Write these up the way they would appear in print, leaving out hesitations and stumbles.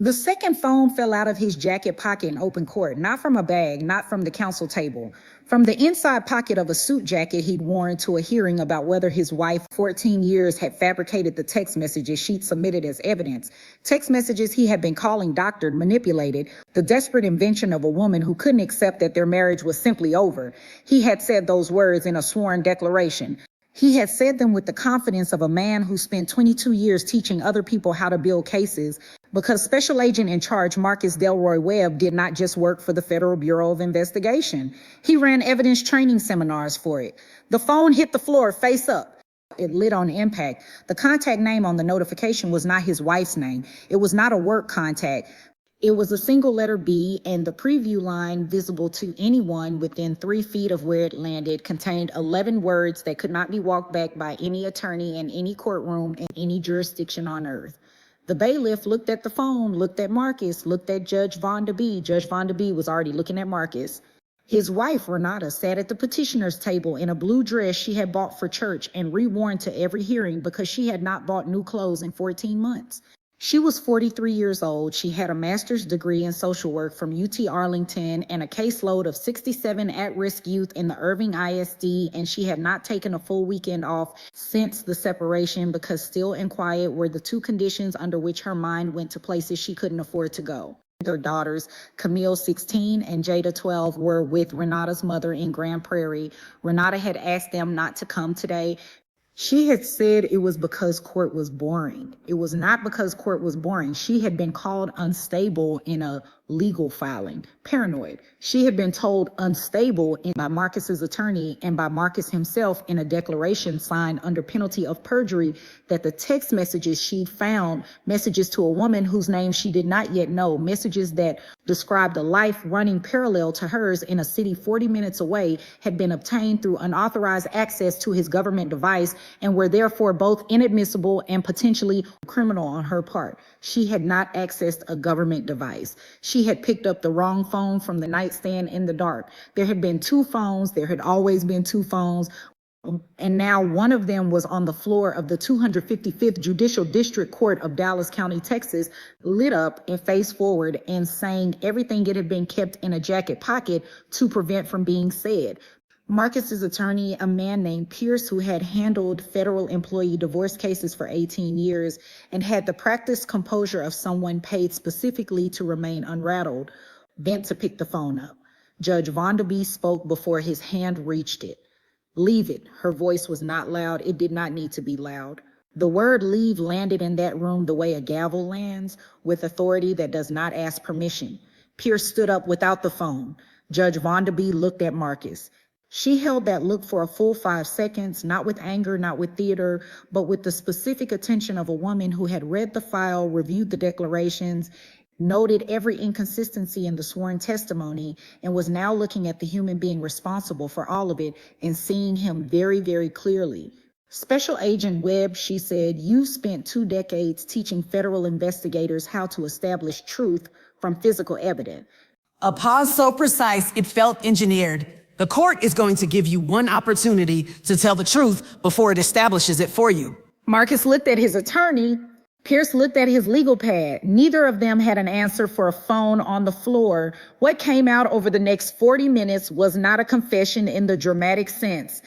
The second phone fell out of his jacket pocket in open court, not from a bag, not from the counsel table, from the inside pocket of a suit jacket he'd worn to a hearing about whether his wife, 14 years, had fabricated the text messages she'd submitted as evidence. Text messages he had been calling doctored, manipulated, the desperate invention of a woman who couldn't accept that their marriage was simply over. He had said those words in a sworn declaration. He had said them with the confidence of a man who spent 22 years teaching other people how to build cases, because Special Agent in Charge Marcus Delroy Webb did not just work for the Federal Bureau of Investigation. He ran evidence training seminars for it. The phone hit the floor face up. It lit on impact. The contact name on the notification was not his wife's name. It was not a work contact. It was a single letter B, and the preview line visible to anyone within 3 feet of where it landed contained 11 words that could not be walked back by any attorney in any courtroom in any jurisdiction on earth. The bailiff looked at the phone, looked at Marcus, looked at Judge Vonda B. Judge Vonda B was already looking at Marcus. His wife, Renata, sat at the petitioner's table in a blue dress she had bought for church and reworn to every hearing because she had not bought new clothes in 14 months. She was 43 years old. She had a master's degree in social work from UT Arlington and a caseload of 67 at-risk youth in the Irving ISD, and she had not taken a full weekend off since the separation because still and quiet were the 2 conditions under which her mind went to places she couldn't afford to go. Their daughters, Camille, 16, and Jada, 12, were with Renata's mother in Grand Prairie. Renata had asked them not to come today. She had said it was because court was boring. It was not because court was boring. She had been called unstable in a legal filing, paranoid. She had been told unstable by Marcus's attorney and by Marcus himself in a declaration signed under penalty of perjury that the text messages she'd found, messages to a woman whose name she did not yet know, messages that described a life running parallel to hers in a city 40 minutes away, had been obtained through unauthorized access to his government device and were therefore both inadmissible and potentially criminal on her part. She had not accessed a government device. She had picked up the wrong phone from the nightstand in the dark. There had been 2 phones. There had always been 2 phones. And now one of them was on the floor of the 255th Judicial District Court of Dallas County, Texas, lit up and faced forward and saying everything it had been kept in a jacket pocket to prevent from being said. Marcus's attorney, a man named Pierce, who had handled federal employee divorce cases for 18 years and had the practiced composure of someone paid specifically to remain unrattled, bent to pick the phone up. Judge Vonda B spoke before his hand reached it. "Leave it." Her voice was not loud. It did not need to be loud. The word leave landed in that room the way a gavel lands, with authority that does not ask permission. Pierce stood up without the phone. Judge Vonda B looked at Marcus. She held that look for a full 5 seconds, not with anger, not with theater, but with the specific attention of a woman who had read the file, reviewed the declarations, noted every inconsistency in the sworn testimony, and was now looking at the human being responsible for all of it and seeing him very, very clearly. "Special Agent Webb," she said, "you spent 2 decades teaching federal investigators how to establish truth from physical evidence." A pause so precise it felt engineered. The court is going to give you one opportunity to tell the truth before it establishes it for you. Marcus looked at his attorney. Pierce looked at his legal pad. Neither of them had an answer for a phone on the floor. What came out over the next 40 minutes was not a confession in the dramatic sense.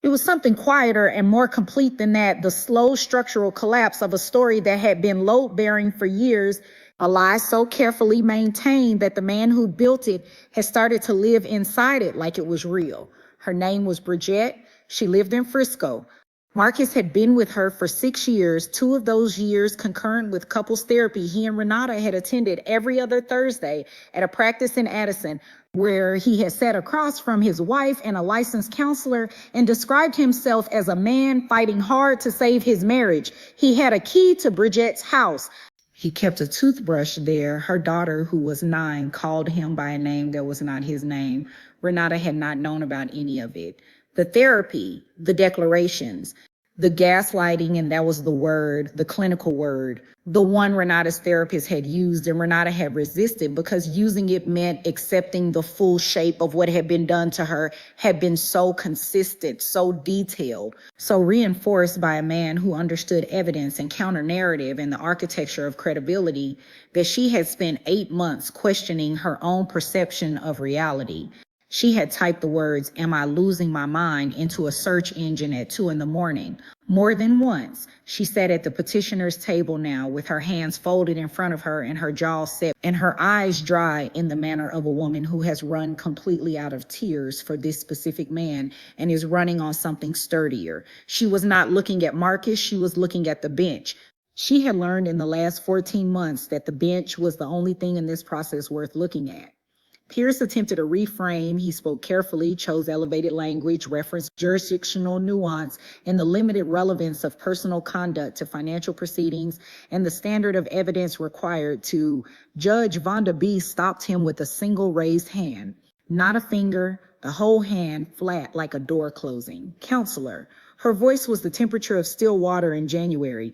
It was something quieter and more complete than that, the slow structural collapse of a story that had been load-bearing for years, a lie so carefully maintained that the man who built it had started to live inside it like it was real. Her name was Bridget. She lived in Frisco. Marcus had been with her for 6 years, 2 of those years concurrent with couples therapy. He and Renata had attended every other Thursday at a practice in Addison, where he had sat across from his wife and a licensed counselor and described himself as a man fighting hard to save his marriage. He had a key to Bridget's house. He kept a toothbrush there. Her daughter, who was 9, called him by a name that was not his name. Renata had not known about any of it. The therapy, the declarations, The gaslighting, and that was the word, the clinical word, the one Renata's therapist had used and Renata had resisted because using it meant accepting the full shape of what had been done to her had been so consistent, so detailed, so reinforced by a man who understood evidence and counter narrative and the architecture of credibility that she had spent 8 months questioning her own perception of reality. She had typed the words, "Am I losing my mind?" into a search engine at 2 a.m. More than once, she sat at the petitioner's table now with her hands folded in front of her and her jaw set and her eyes dry in the manner of a woman who has run completely out of tears for this specific man and is running on something sturdier. She was not looking at Marcus, she was looking at the bench. She had learned in the last 14 months that the bench was the only thing in this process worth looking at. Pierce attempted to reframe. He spoke carefully, chose elevated language, referenced jurisdictional nuance, and the limited relevance of personal conduct to financial proceedings and the standard of evidence required to. Judge Vonda B stopped him with a single raised hand, not a finger, the whole hand flat like a door closing. "Counselor," her voice was the temperature of still water in January.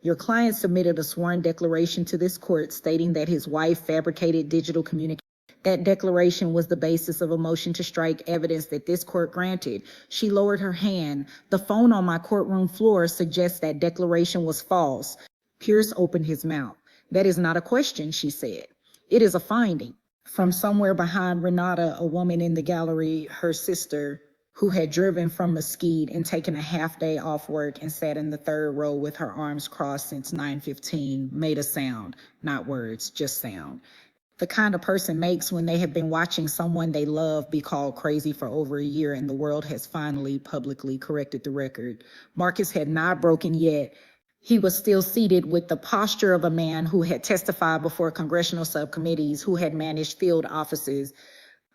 "Your client submitted a sworn declaration to this court stating that his wife fabricated digital communications. That declaration was the basis of a motion to strike evidence that this court granted." She lowered her hand. "The phone on my courtroom floor suggests that declaration was false." Pierce opened his mouth. "That is not a question," she said. "It is a finding." From somewhere behind Renata, a woman in the gallery, her sister, who had driven from Mesquite and taken a half day off work and sat in the third row with her arms crossed since 9:15, made a sound, not words, just sound. The kind of person makes when they have been watching someone they love be called crazy for over a year and the world has finally publicly corrected the record. Marcus had not broken yet. He was still seated with the posture of a man who had testified before congressional subcommittees, who had managed field offices,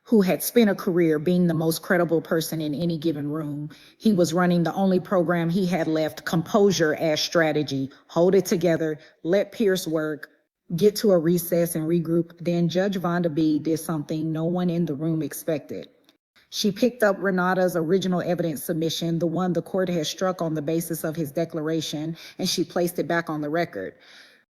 who had spent a career being the most credible person in any given room. He was running the only program he had left, composure as strategy. Hold it together, let Pierce work, get to a recess and regroup. Then Judge Vonda B did something no one in the room expected. She picked up Renata's original evidence submission, the one the court had struck on the basis of his declaration, and she placed it back on the record.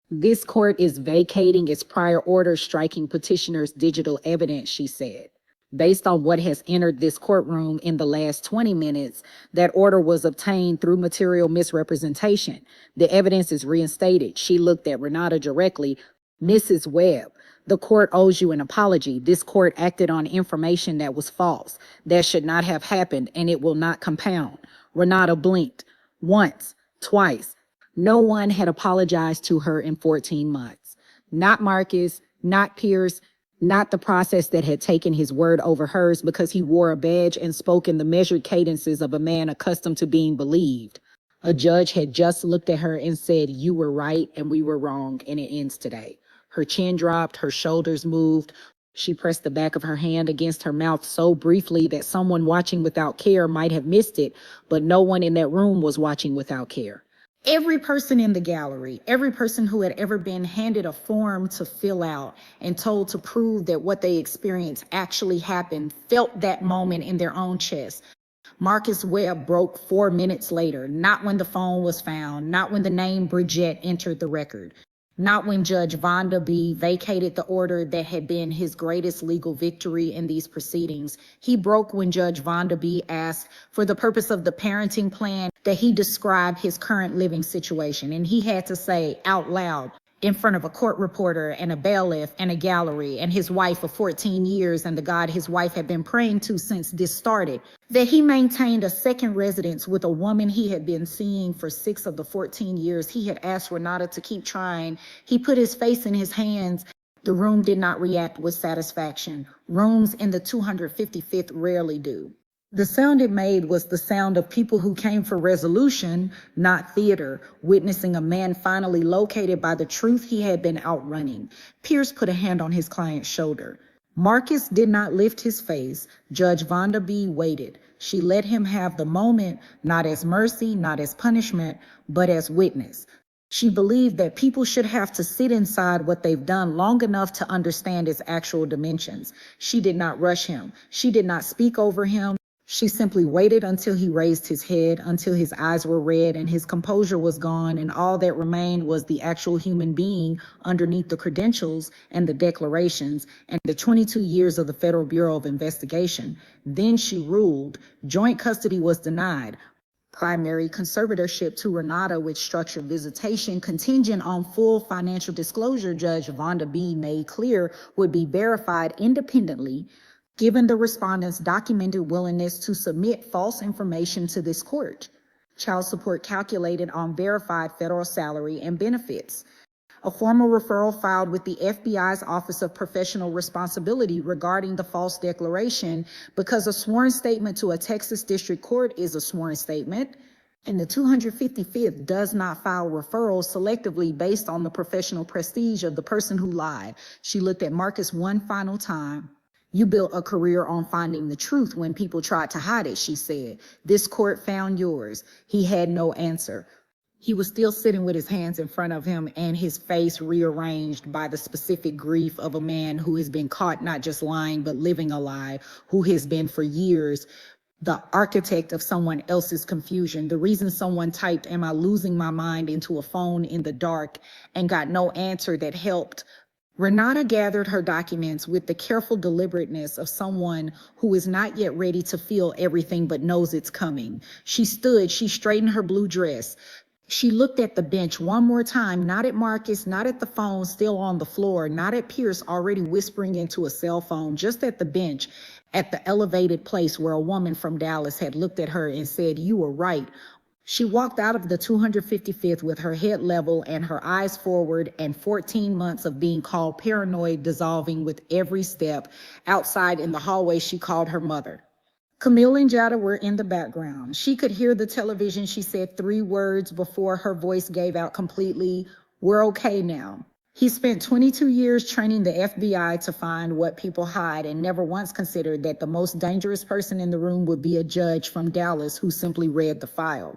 "This court is vacating its prior order striking petitioner's digital evidence," she said. "Based on what has entered this courtroom in the last 20 minutes, that order was obtained through material misrepresentation. The evidence is reinstated." She looked at Renata directly. "Mrs. Webb, the court owes you an apology. This court acted on information that was false. That should not have happened, and it will not compound." Renata blinked. Once, twice. No one had apologized to her in 14 months. Not Marcus, not Pierce, not the process that had taken his word over hers because he wore a badge and spoke in the measured cadences of a man accustomed to being believed. A judge had just looked at her and said, "You were right and we were wrong, and it ends today." Her chin dropped, her shoulders moved. She pressed the back of her hand against her mouth so briefly that someone watching without care might have missed it, but no one in that room was watching without care. Every person in the gallery, every person who had ever been handed a form to fill out and told to prove that what they experienced actually happened, felt that moment in their own chest. Marcus Webb broke 4 minutes later, not when the phone was found, not when the name Bridget entered the record, not when Judge Vonda B vacated the order that had been his greatest legal victory in these proceedings. He broke when Judge Vonda B asked for the purpose of the parenting plan that he described his current living situation, and he had to say out loud in front of a court reporter and a bailiff and a gallery and his wife of 14 years and the God his wife had been praying to since this started, that he maintained a second residence with a woman he had been seeing for 6 of the 14 years. He had asked Renata to keep trying. He put his face in his hands. The room did not react with satisfaction. Rooms in the 255th rarely do. The sound it made was the sound of people who came for resolution, not theater, witnessing a man finally located by the truth he had been outrunning. Pierce put a hand on his client's shoulder. Marcus did not lift his face. Judge Vonda B waited. She let him have the moment, not as mercy, not as punishment, but as witness. She believed that people should have to sit inside what they've done long enough to understand its actual dimensions. She did not rush him. She did not speak over him. She simply waited until he raised his head, until his eyes were red and his composure was gone, and all that remained was the actual human being underneath the credentials and the declarations and the 22 years of the Federal Bureau of Investigation. Then she ruled joint custody was denied. Primary conservatorship to Renata with structured visitation contingent on full financial disclosure, Judge Vonda B made clear, would be verified independently given the respondent's documented willingness to submit false information to this court. Child support calculated on verified federal salary and benefits. A formal referral filed with the FBI's Office of Professional Responsibility regarding the false declaration, because a sworn statement to a Texas district court is a sworn statement, and the 255th does not file referrals selectively based on the professional prestige of the person who lied. She looked at Marcus one final time. You built a career on finding the truth when people tried to hide it, she said. This court found yours. He had no answer. He was still sitting with his hands in front of him and his face rearranged by the specific grief of a man who has been caught not just lying, but living a lie, who has been for years the architect of someone else's confusion. The reason someone typed, "Am I losing my mind?" into a phone in the dark and got no answer that helped. Renata gathered her documents with the careful deliberateness of someone who is not yet ready to feel everything but knows it's coming. She stood, she straightened her blue dress. She looked at the bench one more time, not at Marcus, not at the phone still on the floor, not at Pierce already whispering into a cell phone, just at the bench, at the elevated place where a woman from Dallas had looked at her and said, "You were right." She walked out of the 255th with her head level and her eyes forward, and 14 months of being called paranoid dissolving with every step. Outside in the hallway, she called her mother. Camille and Jada were in the background. She could hear the television. She said 3 words before her voice gave out completely. "We're okay now." He spent 22 years training the FBI to find what people hide and never once considered that the most dangerous person in the room would be a judge from Dallas who simply read the file.